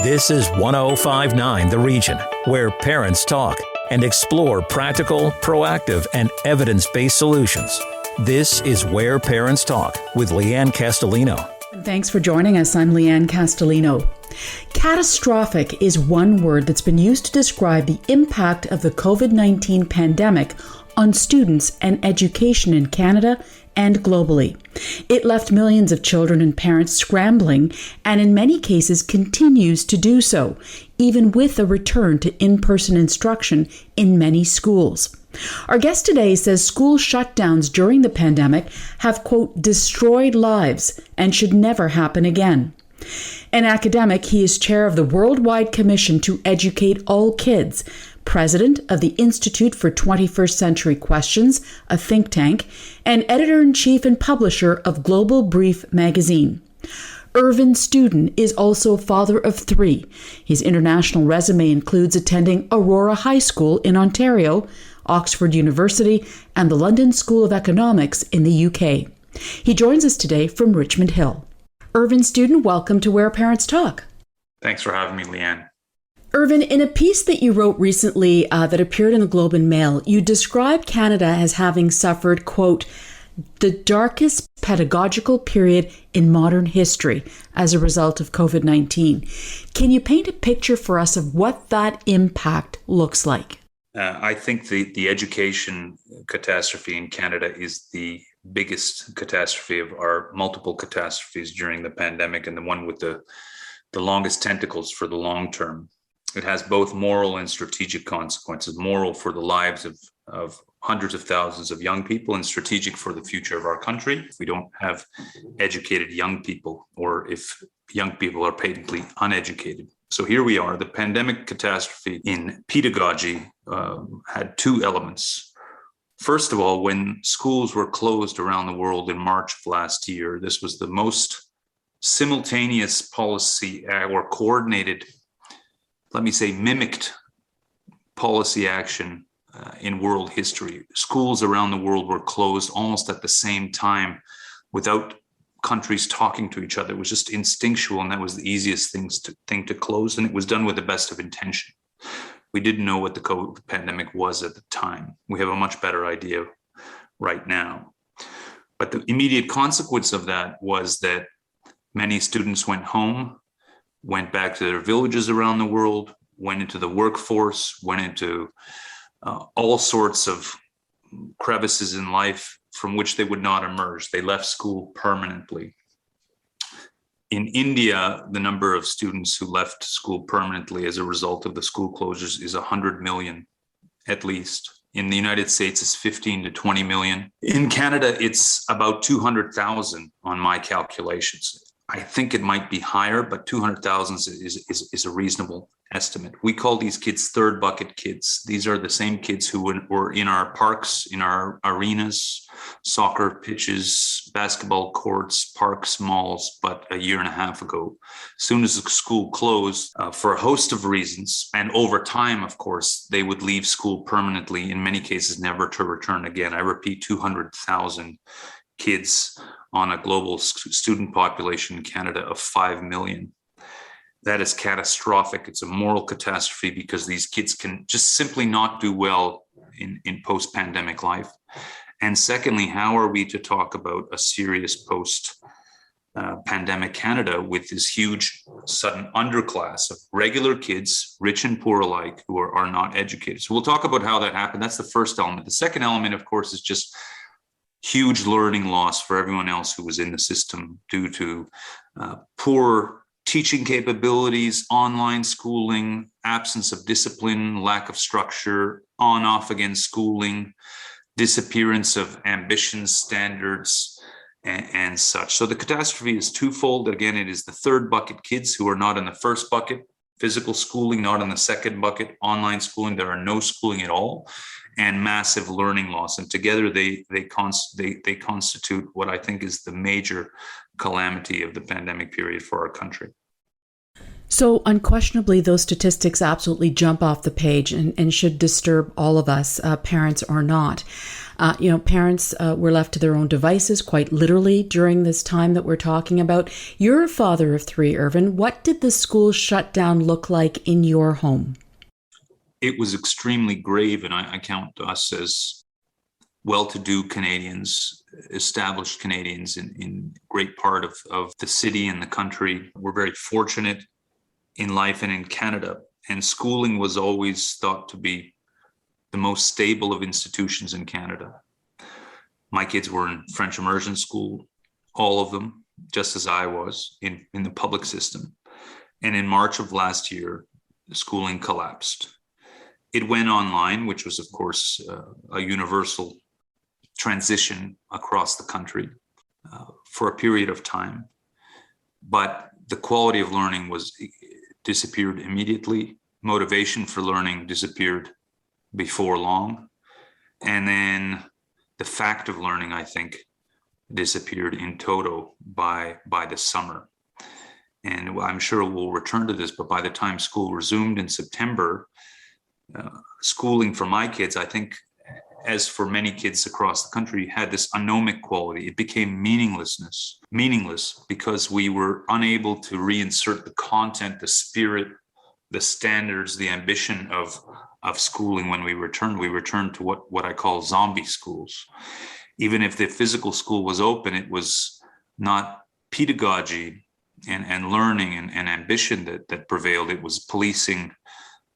This is 1059 The Region, where parents talk and explore practical, proactive, and evidence-based solutions. This is Where Parents Talk with Lianne Castelino. Thanks for joining us. I'm Lianne Castelino. Catastrophic is one word that's been used to describe the impact of the COVID-19 pandemic on students and education in Canada and globally. It left millions of children and parents scrambling, and in many cases continues to do so, even with a return to in-person instruction in many schools. Our guest today says school shutdowns during the pandemic have, quote, destroyed lives and should never happen again. An academic, he is chair of the Worldwide Commission to Educate All Kids, president of the Institute for 21st Century Questions, a think tank, and editor-in-chief and publisher of Global Brief magazine. Irvin Studin is also a father of three. His international resume includes attending Aurora High School in Ontario, Oxford University, and the London School of Economics in the UK. He joins us today from Richmond Hill. Irvin Studin, welcome to Where Parents Talk. Thanks for having me, Lianne. Irvin, in a piece that you wrote recently that appeared in the Globe and Mail, you described Canada as having suffered, quote, the darkest pedagogical period in modern history as a result of COVID-19. Can you paint a picture for us of what that impact looks like? I think the education catastrophe in Canada is the biggest catastrophe of our multiple catastrophes during the pandemic, and the one with the longest tentacles for the long term. It has both moral and strategic consequences. Moral for the lives of hundreds of thousands of young people, and strategic for the future of our country. If we don't have educated young people, or if young people are patently uneducated. So here we are. The pandemic catastrophe in pedagogy had two elements. First of all, when schools were closed around the world in March of last year, this was the most simultaneous policy or coordinated, let me say, mimicked policy action in world history. Schools around the world were closed almost at the same time without countries talking to each other. It was just instinctual, and that was the easiest thing to close, and it was done with the best of intention. We didn't know what the COVID pandemic was at the time. We have a much better idea right now. But the immediate consequence of that was that many students went home, went back to their villages around the world, went into the workforce, went into all sorts of crevices in life from which they would not emerge. They left school permanently. In India, the number of students who left school permanently as a result of the school closures is 100 million, at least. In the United States, it's 15 to 20 million. In Canada, it's about 200,000 on my calculations. I think it might be higher, but 200,000 is a reasonable estimate. We call these kids third bucket kids. These are the same kids who were in our parks, in our arenas, soccer pitches, basketball courts, parks, malls, but a year and a half ago. As soon as the school closed, for a host of reasons, and over time, of course, they would leave school permanently, in many cases, never to return again. I repeat, 200,000 kids on a global student population in Canada of 5 million. That is catastrophic. It's a moral catastrophe because these kids can just simply not do well in post-pandemic life. And secondly, how are we to talk about a serious post-pandemic Canada with this huge sudden underclass of regular kids, rich and poor alike, who are not educated? So we'll talk about how that happened. That's the first element. The second element, of course, is just huge learning loss for everyone else who was in the system due to poor teaching capabilities, online schooling, absence of discipline, lack of structure, on-off again schooling, disappearance of ambitions, standards, and such. So the catastrophe is twofold. Again, it is the third bucket kids who are not in the first bucket, physical schooling, not in the second bucket, online schooling, there are no schooling at all, and massive learning loss. And together they constitute what I think is the major calamity of the pandemic period for our country. So unquestionably, those statistics absolutely jump off the page and should disturb all of us, parents or not. Parents were left to their own devices, quite literally, during this time that we're talking about. You're a father of three, Irvin. What did the school shutdown look like in your home? It was extremely grave, and I count us as well-to-do Canadians, established Canadians in great part of the city and the country. We're very fortunate in life and in Canada, and schooling was always thought to be the most stable of institutions in Canada. My kids were in French immersion school, all of them, just as I was in the public system. And in March of last year, the schooling collapsed. It went online, which was, of course, a universal transition across the country for a period of time. But the quality of learning disappeared immediately. Motivation for learning disappeared before long. And then the fact of learning, I think, disappeared in toto by the summer. And I'm sure we'll return to this, but by the time school resumed in September, schooling for my kids, I think, as for many kids across the country, had this anomic quality. It became meaningless because we were unable to reinsert the content, the spirit, the standards, the ambition of schooling when we returned. We returned to what I call zombie schools. Even if the physical school was open, it was not pedagogy and learning and ambition that prevailed. It was policing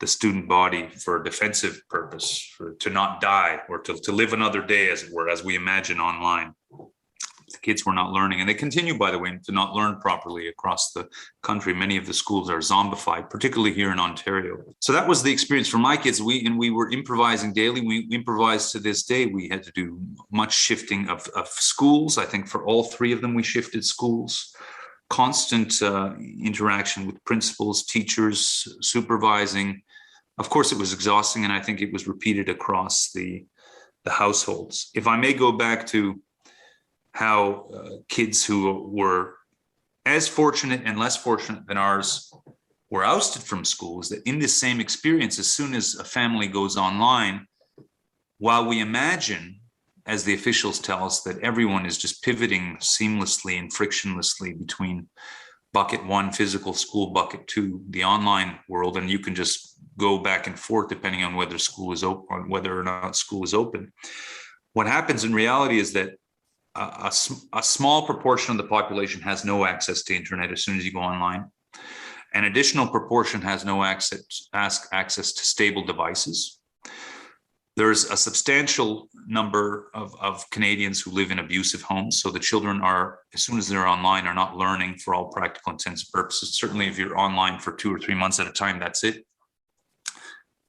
the student body for a defensive purpose, to not die or to live another day, as it were, as we imagine online. The kids were not learning, and they continue, by the way, to not learn properly across the country. Many of the schools are zombified, particularly here in Ontario. So that was the experience for my kids. We were improvising daily. We improvised to this day. We had to do much shifting of schools. I think for all three of them, we shifted schools. Constant interaction with principals, teachers, supervising. Of course, it was exhausting, and I think it was repeated across the households. If I may go back to how kids who were as fortunate and less fortunate than ours were ousted from schools, that in this same experience, as soon as a family goes online, while we imagine, as the officials tell us, that everyone is just pivoting seamlessly and frictionlessly between bucket one, physical school, bucket two, the online world, and you can just go back and forth depending on whether school is open, or whether or not school is open. What happens in reality is that a small proportion of the population has no access to internet as soon as you go online. An additional proportion has no access to stable devices. There's a substantial number of Canadians who live in abusive homes. So the children are, as soon as they're online, are not learning for all practical intents and purposes. Certainly if you're online for 2 or 3 months at a time, that's it.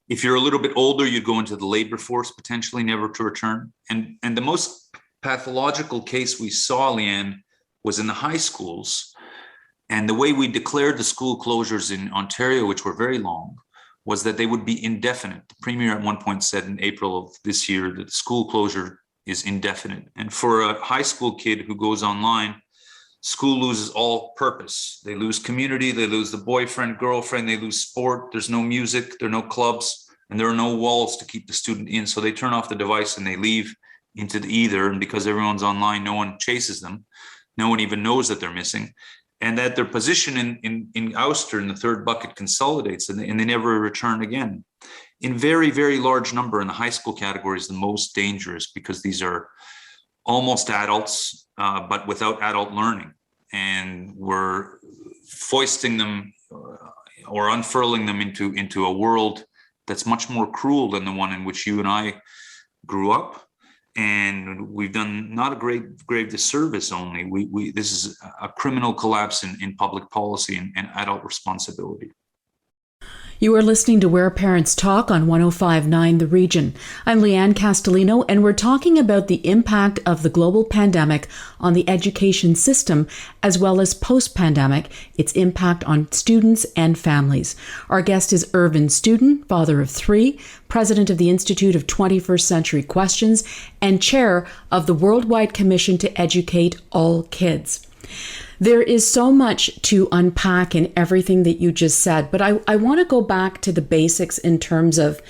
If you're a little bit older, you'd go into the labor force, potentially never to return. And the most pathological case we saw, Lianne, was in the high schools. And the way we declared the school closures in Ontario, which were very long, was that they would be indefinite. The Premier at one point said in April of this year that school closure is indefinite. And for a high school kid who goes online, school loses all purpose. They lose community, they lose the boyfriend, girlfriend, they lose sport, there's no music, there are no clubs, and there are no walls to keep the student in. So they turn off the device and they leave into the ether. And because everyone's online, no one chases them. No one even knows that they're missing. And that their position in ouster in the third bucket consolidates, and they never return again. In very, very large number in the high school category is the most dangerous, because these are almost adults, but without adult learning. And we're foisting them or unfurling them into a world that's much more cruel than the one in which you and I grew up. And we've done not a grave disservice only. This is a criminal collapse in public policy and adult responsibility. You are listening to Where Parents Talk on 105.9 The Region. I'm Lianne Castelino, and we're talking about the impact of the global pandemic on the education system, as well as post-pandemic, its impact on students and families. Our guest is Irvin Studin, father of 3, president of the Institute of 21st Century Questions, and chair of the Worldwide Commission to Educate All Kids. There is so much to unpack in everything that you just said, but I want to go back to the basics in terms of,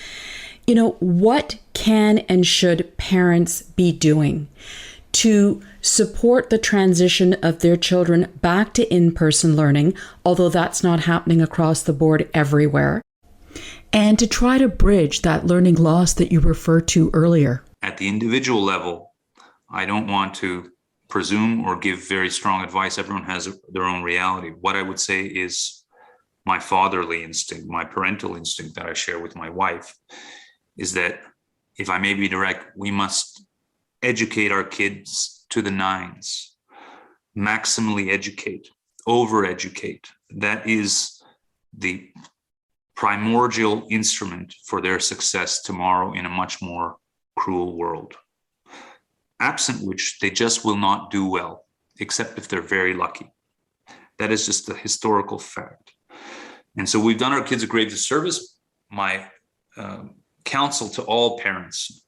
what can and should parents be doing to support the transition of their children back to in-person learning, although that's not happening across the board everywhere, and to try to bridge that learning loss that you referred to earlier. At the individual level, I don't want to presume or give very strong advice. Everyone has their own reality. What I would say is my fatherly instinct, my parental instinct that I share with my wife is that, if I may be direct, we must educate our kids to the nines, maximally educate, over-educate. That is the primordial instrument for their success tomorrow in a much more cruel world. Absent which, they just will not do well, except if they're very lucky. That is just a historical fact. And so we've done our kids a great disservice. My counsel to all parents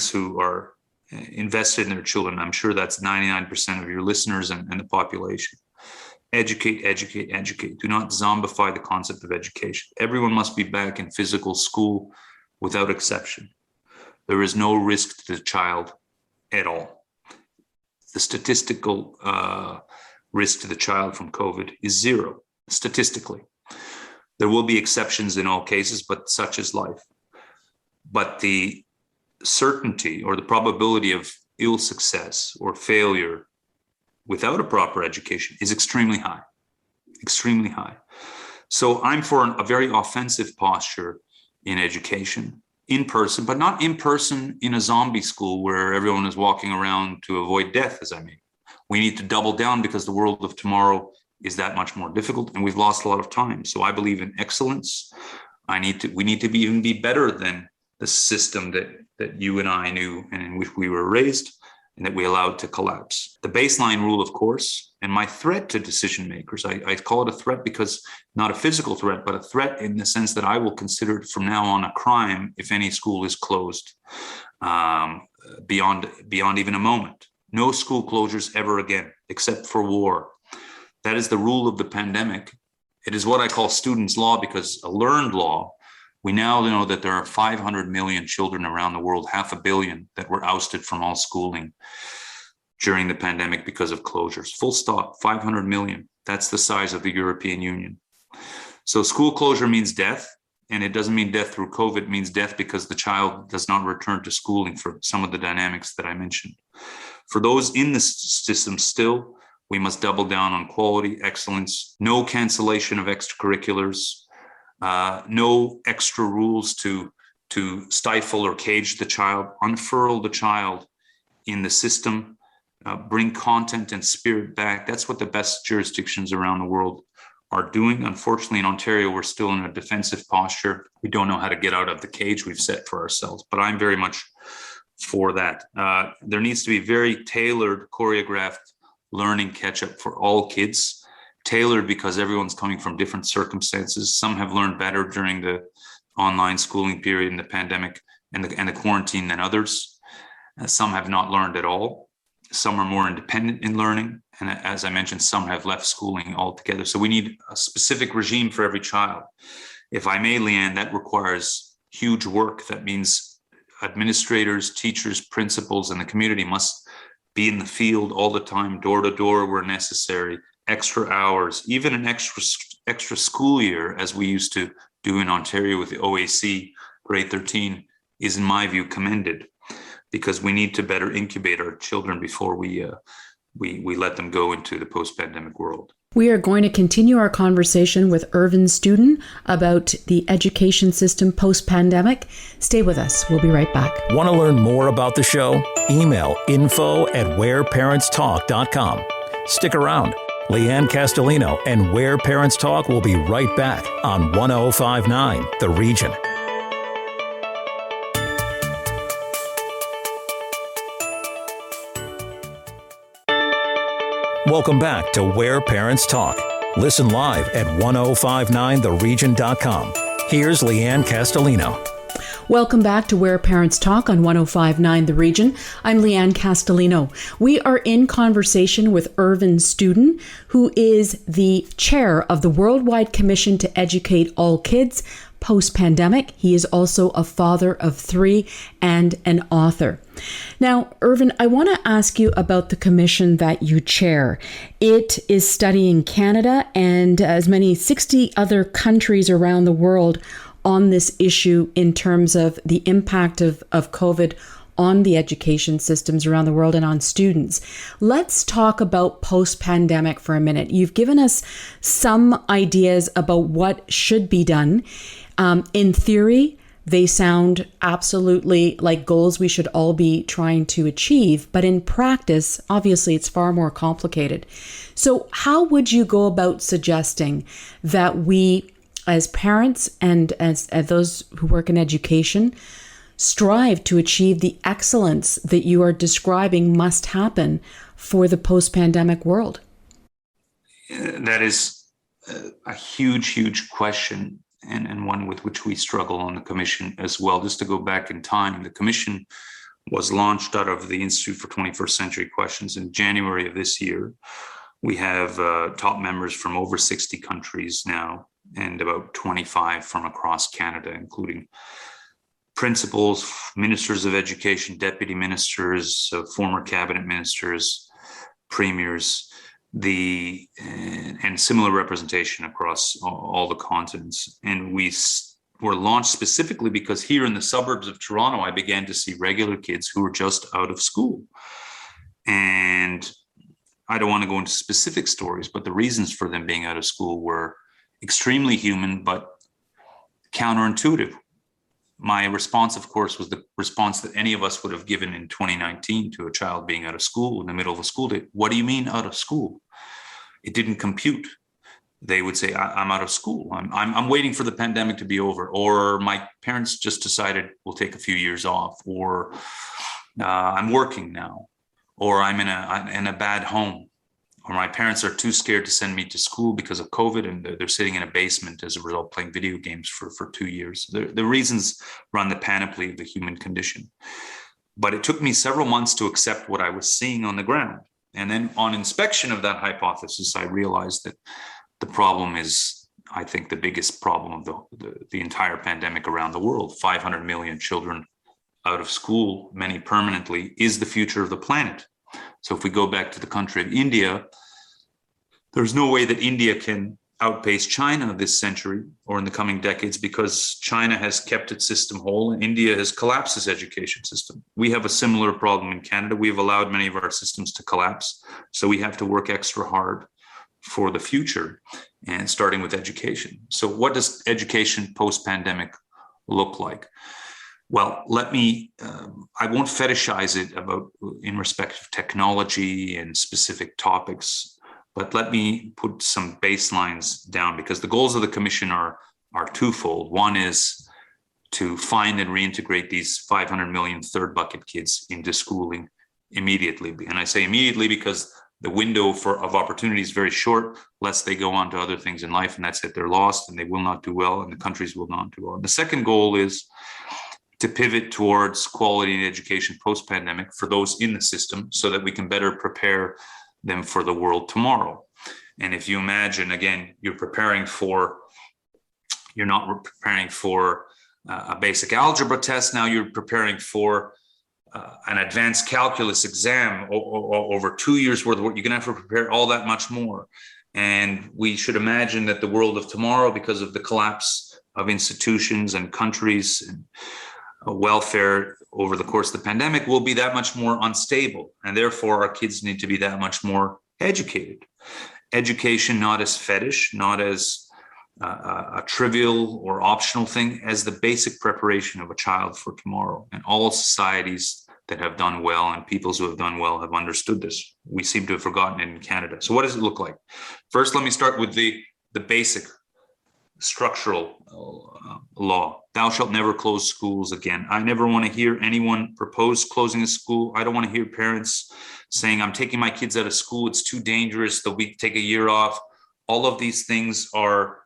who are invested in their children, I'm sure that's 99% of your listeners and the population. Educate, educate, educate. Do not zombify the concept of education. Everyone must be back in physical school without exception. There is no risk to the child at all. The statistical risk to the child from COVID is zero, statistically. There will be exceptions in all cases, but such is life. But the certainty or the probability of ill success or failure without a proper education is extremely high, extremely high. So I'm for a very offensive posture in education, in person, but not in person in a zombie school where everyone is walking around to avoid death, as I mean. We need to double down because the world of tomorrow is that much more difficult and we've lost a lot of time. So I believe in excellence. We need to even be better than the system that you and I knew and in which we were raised and that we allowed to collapse. The baseline rule, of course, and my threat to decision makers, I call it a threat because not a physical threat, but a threat in the sense that I will consider it from now on a crime if any school is closed beyond even a moment. No school closures ever again, except for war. That is the rule of the pandemic. It is what I call students' law because a learned law. We now know that there are 500 million children around the world, 500 million, that were ousted from all schooling during the pandemic because of closures. Full stop, 500 million. That's the size of the European Union. So school closure means death, and it doesn't mean death through COVID. It means death because the child does not return to schooling for some of the dynamics that I mentioned. For those in the system still, we must double down on quality, excellence, no cancellation of extracurriculars, no extra rules to stifle or cage the child, unfurl the child in the system, bring content and spirit back. That's what the best jurisdictions around the world are doing. Unfortunately, in Ontario, we're still in a defensive posture. We don't know how to get out of the cage we've set for ourselves, but I'm very much for that. There needs to be very tailored, choreographed learning catch-up for all kids. Tailored because everyone's coming from different circumstances. Some have learned better during the online schooling period in the pandemic and the quarantine than others. Some have not learned at all. Some are more independent in learning. And as I mentioned, some have left schooling altogether. So we need a specific regime for every child. If I may, Lianne, that requires huge work. That means administrators, teachers, principals, and the community must be in the field all the time, door to door where necessary. Extra hours, even an extra school year, as we used to do in Ontario with the OAC grade 13, is in my view commended, because we need to better incubate our children before we let them go into the post-pandemic world. We are going to continue our conversation with Irvin Studin about the education system post-pandemic. Stay with us. We'll be right back. Want to learn more about the show? Email info@whereparentstalk.com. Stick around. Lianne Castelino and Where Parents Talk will be right back on 1059 The Region. Welcome back to Where Parents Talk. Listen live at 1059theregion.com. Here's Lianne Castelino. Welcome back to Where Parents Talk on 105.9 The Region. I'm Lianne Castelino. We are in conversation with Irvin Studin, who is the chair of the Worldwide Commission to Educate All Kids post-pandemic. He is also a father of 3 and an author. Now, Irvin, I want to ask you about the commission that you chair. It is studying Canada and as many 60 other countries around the world on this issue in terms of the impact of COVID on the education systems around the world and on students. Let's talk about post-pandemic for a minute. You've given us some ideas about what should be done. In theory, they sound absolutely like goals we should all be trying to achieve, but in practice, obviously, it's far more complicated. So how would you go about suggesting that we, as parents and as those who work in education, strive to achieve the excellence that you are describing must happen for the post-pandemic world? That is a huge, huge question, and one with which we struggle on the commission as well. Just to go back in time, the commission was launched out of the Institute for 21st Century Questions in January of this year. We have top members from over 60 countries now, and about 25 from across Canada, including principals, ministers of education, deputy ministers, former cabinet ministers, premiers, and similar representation across all the continents. And we were launched specifically because here in the suburbs of Toronto, I began to see regular kids who were just out of school. And I don't want to go into specific stories, but the reasons for them being out of school were extremely human, but counterintuitive. My response, of course, was the response that any of us would have given in 2019 to a child being out of school in the middle of a school day. What do you mean out of school? It didn't compute. They would say, I'm out of school. I'm waiting for the pandemic to be over, or my parents just decided we'll take a few years off, or I'm working now, or I'm in a bad home, or my parents are too scared to send me to school because of COVID, and they're sitting in a basement as a result playing video games for 2 years. The reasons run the panoply of the human condition. But it took me several months to accept what I was seeing on the ground. And then on inspection of that hypothesis, I realized that the problem is, I think, the biggest problem of the entire pandemic around the world. 500 million children out of school, many permanently, is the future of the planet. So if we go back to the country of India, there's no way that India can outpace China this century or in the coming decades, because China has kept its system whole and India has collapsed its education system. We have a similar problem in Canada. We've allowed many of our systems to collapse. So we have to work extra hard for the future, and starting with education. So what does education post-pandemic look like? Well, I won't fetishize it in respect of technology and specific topics, but let me put some baselines down, because the goals of the commission are twofold. One is to find and reintegrate these 500 million third bucket kids into schooling immediately. And I say immediately because the window of opportunity is very short, lest they go on to other things in life, and that's it. They're lost and they will not do well, and the countries will not do well. And the second goal is to pivot towards quality in education post-pandemic for those in the system, so that we can better prepare them for the world tomorrow. And if you imagine, again, you're not preparing for a basic algebra test. Now you're preparing for an advanced calculus exam over 2 years worth of work. You're going to have to prepare all that much more. And we should imagine that the world of tomorrow, because of the collapse of institutions and countries and welfare over the course of the pandemic, will be that much more unstable. And therefore, our kids need to be that much more educated. Education, not as fetish, not as a trivial or optional thing, as the basic preparation of a child for tomorrow. And all societies that have done well and peoples who have done well have understood this. We seem to have forgotten it in Canada. So what does it look like? First, let me start with the basic structural law. Thou shalt never close schools again. I never want to hear anyone propose closing a school. I don't want to hear parents saying, I'm taking my kids out of school, it's too dangerous, they'll take a year off. All of these things are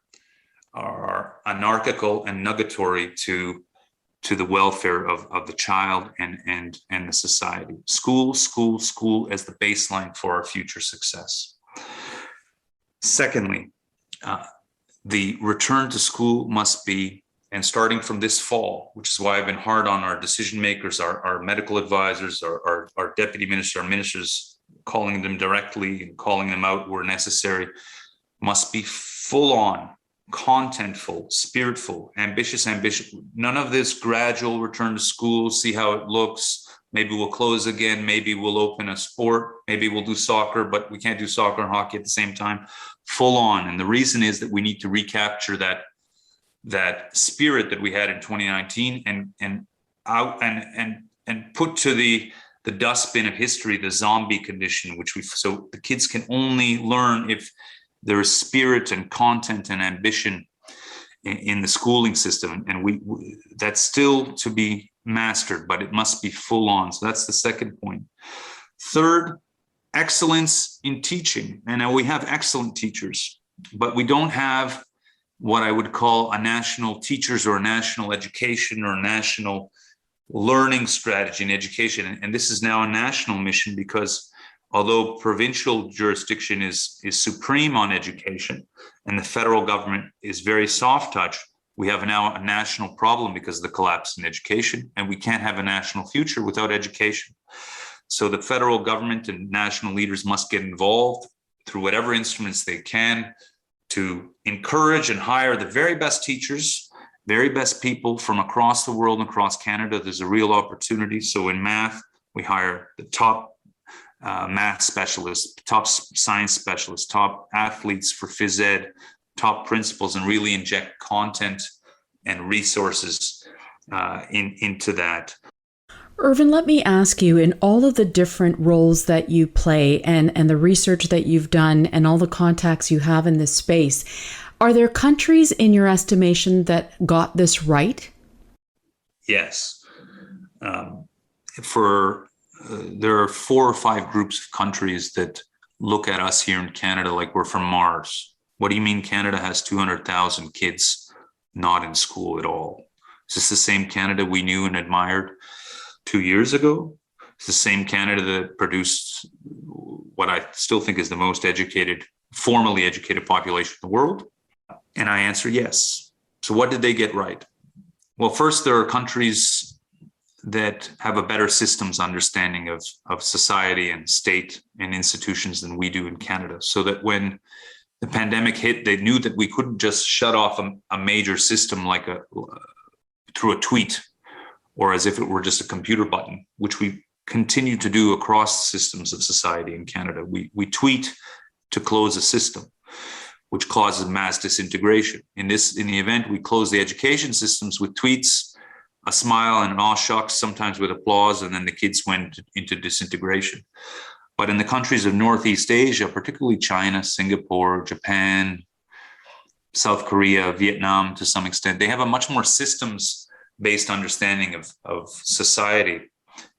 anarchical and nugatory to to the welfare of the child and the society. School as the baseline for our future success. Secondly, the return to school must be, and starting from this fall, which is why I've been hard on our decision makers, our medical advisors, our deputy minister, our ministers, calling them directly and calling them out where necessary, must be full on, contentful, spiritful, ambitious. None of this gradual return to school, see how it looks. Maybe we'll close again. Maybe we'll open a sport. Maybe we'll do soccer, but we can't do soccer and hockey at the same time. Full on. And the reason is that we need to recapture that spirit that we had in 2019 and put to the dustbin of history the zombie condition, so the kids can only learn if there is spirit and content and ambition in the schooling system, and we that's still to be mastered, but it must be full on. So that's the second point. Third, excellence in teaching. And now we have excellent teachers, but we don't have what I would call a national teachers or a national education or a national learning strategy in education. And this is now a national mission, because although provincial jurisdiction is supreme on education and the federal government is very soft touch, we have now a national problem because of the collapse in education, and we can't have a national future without education. So the federal government and national leaders must get involved through whatever instruments they can to encourage and hire the very best teachers, very best people from across the world and across Canada. There's a real opportunity. So in math, we hire the top math specialists, top science specialists, top athletes for phys ed, top principals, and really inject content and resources into that. Irvin, let me ask you, in all of the different roles that you play and the research that you've done and all the contacts you have in this space, are there countries in your estimation that got this right? Yes. There are 4 or 5 groups of countries that look at us here in Canada like we're from Mars. What do you mean Canada has 200,000 kids not in school at all? Is this the same Canada we knew and admired 2 years ago? It's the same Canada that produced what I still think is the most educated, formally educated population in the world? And I answer yes. So what did they get right? Well, first, there are countries that have a better systems understanding of society and state and institutions than we do in Canada. So that when the pandemic hit, they knew that we couldn't just shut off a major system like through a tweet, or as if it were just a computer button, which we continue to do across systems of society in Canada. We tweet to close a system, which causes mass disintegration. In the event, we close the education systems with tweets, a smile and an aw shucks, sometimes with applause, and then the kids went into disintegration. But in the countries of Northeast Asia, particularly China, Singapore, Japan, South Korea, Vietnam to some extent, they have a much more systems-based understanding of society,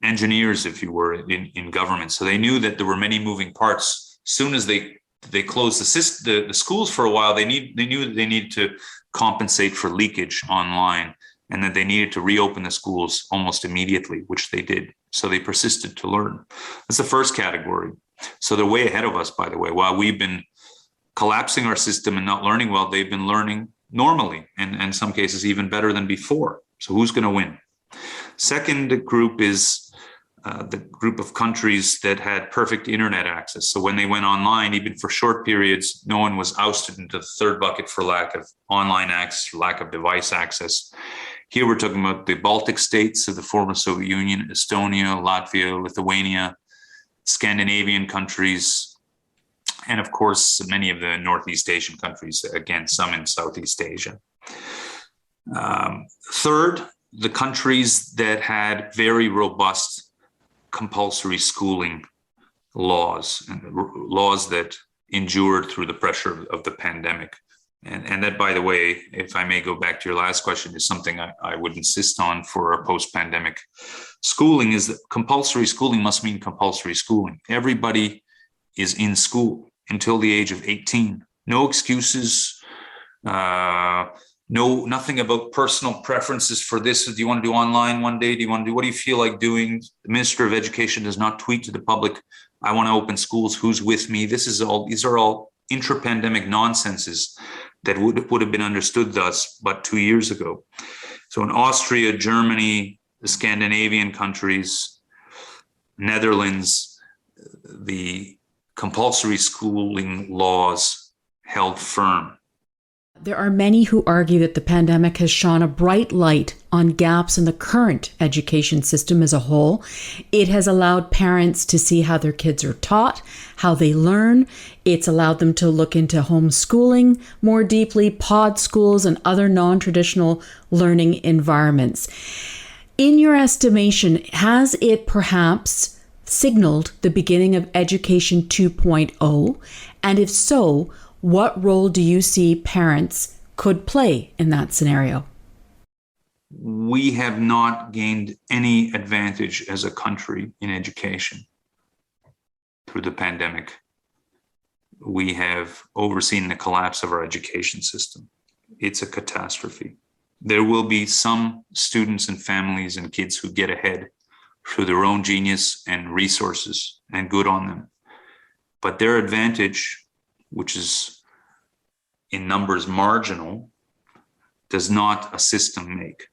engineers, if you were, in government. So they knew that there were many moving parts. As soon as they closed the schools for a while, they knew that they needed to compensate for leakage online, and that they needed to reopen the schools almost immediately, which they did. So they persisted to learn. That's the first category. So they're way ahead of us, by the way. While we've been collapsing our system and not learning well, they've been learning normally, and in some cases even better than before. So who's going to win? Second group is the group of countries that had perfect internet access. So when they went online, even for short periods, no one was ousted into the third bucket for lack of online access, lack of device access. Here we're talking about the Baltic states of the former Soviet Union, Estonia, Latvia, Lithuania, Scandinavian countries, and of course, many of the Northeast Asian countries, again, some in Southeast Asia. Third, the countries that had very robust compulsory schooling laws, and laws that endured through the pressure of the pandemic. And that, by the way, if I may go back to your last question, is something I would insist on for a post-pandemic schooling, is that compulsory schooling must mean compulsory schooling. Everybody is in school until the age of 18. No excuses, no nothing about personal preferences for this. Do you want to do online one day? What do you feel like doing? The Minister of Education does not tweet to the public, I want to open schools, who's with me? These are all intra-pandemic nonsenses that would have been understood thus but 2 years ago. So in Austria, Germany, the Scandinavian countries, Netherlands, the compulsory schooling laws held firm. There are many who argue that the pandemic has shone a bright light on gaps in the current education system as a whole. It has allowed parents to see how their kids are taught, how they learn. It's allowed them to look into homeschooling more deeply, pod schools, and other non-traditional learning environments. In your estimation, has it perhaps signaled the beginning of Education 2.0? And if so, what role do you see parents could play in that scenario? We have not gained any advantage as a country in education through the pandemic. We have overseen the collapse of our education system. It's a catastrophe. There will be some students and families and kids who get ahead through their own genius and resources, and good on them. But their advantage, which is in numbers marginal, does not a system make.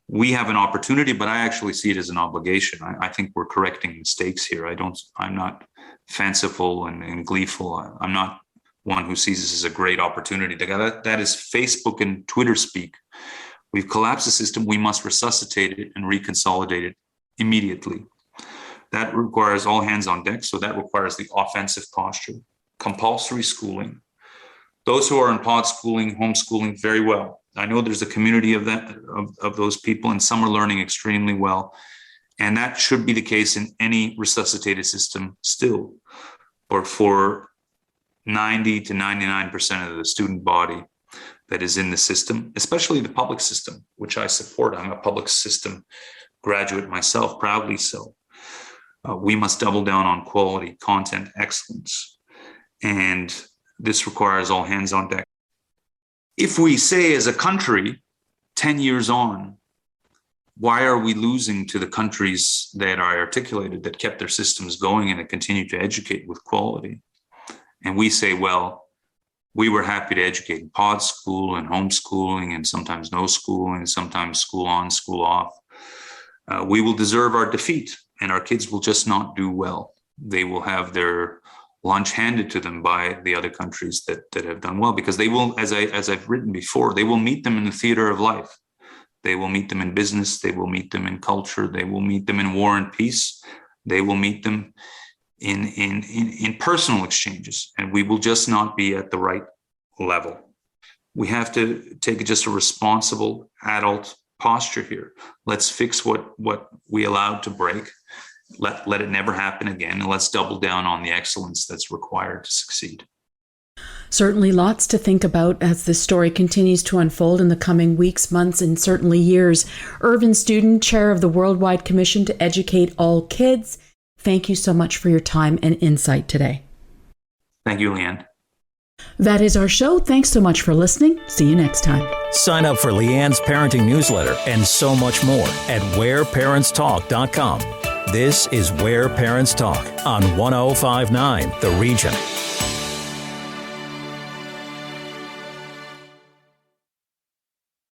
We have an opportunity, but I actually see it as an obligation. I think we're correcting mistakes here. I'm not fanciful and gleeful. I'm not one who sees this as a great opportunity. That is Facebook and Twitter speak. We've collapsed the system. We must resuscitate it and reconsolidate it immediately. That requires all hands on deck. So that requires the offensive posture, compulsory schooling. Those who are in pod schooling, homeschooling, very well. I know there's a community of those people, and some are learning extremely well. And that should be the case in any resuscitated system still. But for 90 to 99% of the student body that is in the system, especially the public system, which I support. I'm a public system graduate myself, proudly so. We must double down on quality, content, excellence. And this requires all hands on deck. If we say as a country, 10 years on, why are we losing to the countries that I articulated that kept their systems going and that continue to educate with quality? And we say, well, we were happy to educate in pod school and homeschooling and sometimes no schooling, sometimes school on, school off. We will deserve our defeat, and our kids will just not do well. They will have their lunch handed to them by the other countries that have done well, because they will, as I've written before, they will meet them in the theater of life. They will meet them in business. They will meet them in culture. They will meet them in war and peace. They will meet them in personal exchanges, and we will just not be at the right level. We have to take just a responsible adult posture here. Let's fix what we allowed to break. Let it never happen again, and let's double down on the excellence that's required to succeed. Certainly lots to think about as this story continues to unfold in the coming weeks, months, and certainly years. Irvin Studin, Chair of the Worldwide Commission to Educate All Kids, thank you so much for your time and insight today. Thank you, Lianne. That is our show. Thanks so much for listening. See you next time. Sign up for Lianne's parenting newsletter and so much more at whereparentstalk.com. This is Where Parents Talk on 105.9 The Region.